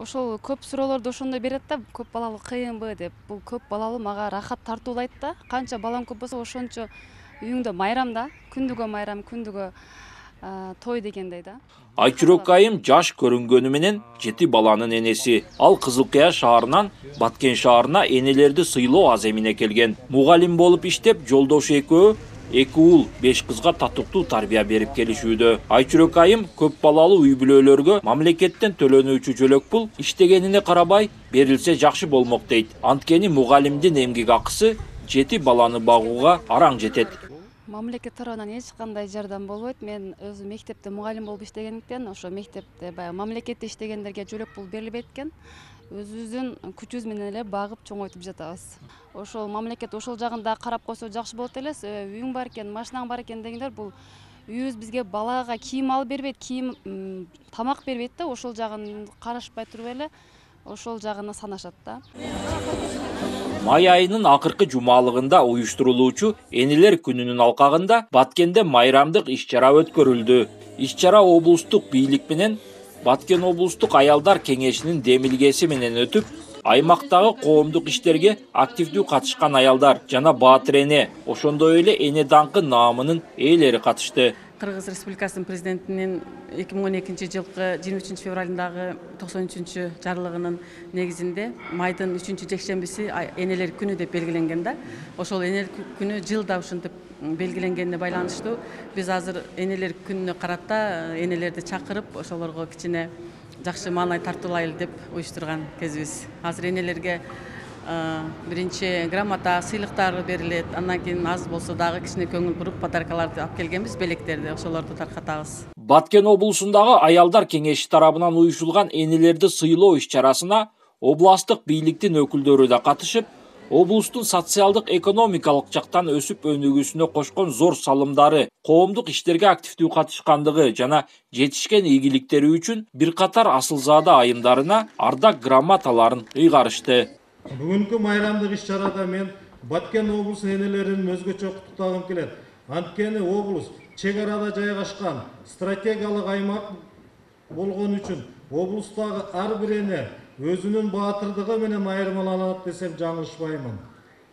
Ошол көп суроолорду ошондой берет да, көп балалуу кыйынбы деп. Бул көп балалуу мага рахат тартуулайт да. Канча балам көп болсо ошончо үйүңдө майрам да. Күндүгө майрам, күндүгө той дегендей да. Айчүрөк айым жаш көрүнгөнү менен 7 баланын энеси. Ал Кызыл Кыя шаарынан Баткен шаарына энелерди сыйлоо аземине келген. Мугалим болуп иштеп, жолдошу экөө 2 уул 5 кызга татыктуу тарбия берип келишүүдө. Айчүрөк айым көп балалуу үй бүлөлөргө мамлекеттен төлөнүүчү жөлөк пул иштегенине карабай берилсе жакшы болмок дейт. Анткени мугалимдин эмгек акысы 7 баланы багууга араң жетет. Мамлекет тарабынан эч кандай жардам болбойт. Мен өзүм мектепте мугалим болуп иштегендиктен, ошо мектепте баягы мамлекетте иштегендерге жөлөк пул берилбейт экен. Өзүбүздүн күчүбүз менен эле багып чоңойтуп жатабыз. Ошол мамлекет ошол жагында карап койсо жакшы болот эле. Үйүң бар экен, машинаң бар экен дегендер бул үйүбүз бизге балага кийим алып бербейт, кийим, тамак бербейт да. Ошол жагын карашпай туруп эле ошол жагына санашат да. Май айынын акыркы жумалыгында уюштурулуучу Энелер күнүнүн алкагында Баткенде майрамдык иш-чара өткөрүлдү. Иш-чара облустук бийлик менен Баткен облустук аялдар кеңешинин демилгеси менен өтүп, аймактагы коомдук иштерге активдүү катышкан аялдар жана баатыр эне, ошондой эле эне даңкы наамынын ээлери катышты. Кыргыз Республикасынын президентинин 2012 жылкы 23 февралындагы 93 жарлыгынын негизинде майдын 3 жекшембиси энелер күнү деп белгиленген да. Ошол энелер күнү жылда ушинтип белгиленгенине байланыштуу биз азыр энелер күнүнө карата энелерди чакырып, ошолорго кичине жакшы маанай тартуулайлы деп уюштурган кезибиз. Азыр энелерге биринчи грамота, сыйлыктар берилет. Андан кийин аз болсо дагы кичине көңүл буруп подаркаларды алып келгенбиз, белектерди, ошолорду таркатабыз. Баткен облусундагы аялдар кеңеши тарабынан уюшулган энелерди сыйлоо иш-чарасына областык бийликтин өкүлдөрү да катышып, облустун социалдык экономикалык жактан өсүп өнүгүүсүнө кошкон зор салымдары, коомдук иштерге активдүү катышкандыгы жана жетишкен ийгиликтери үчүн бир катар асылзаада айымдарына ардак грамоталарын ыйгарышты. Бүгүнкү майрамдык иш-чарада мен Баткен облусу энелерин өзгөчө куттуктагым келет. Анткени облус чек арада жайгашкан стратегиялык аймак болгон үчүн облустагы ар бир эне өзүнүн баатырдыгы менен айырмаланат десем жаңылышпаймын.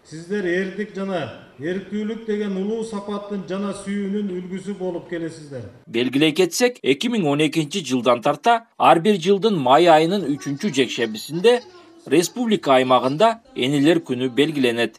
Сиздер эрдик жана эрктүүлүк деген улуу сапаттын жана сүйүүнүн үлгүсү болуп келесиздер. Белгилей кетсек, 2012 жылдан тарта ар бир жылдын май айынын 3 жекшембисинде республика аймагында энелер күнү белгиленет.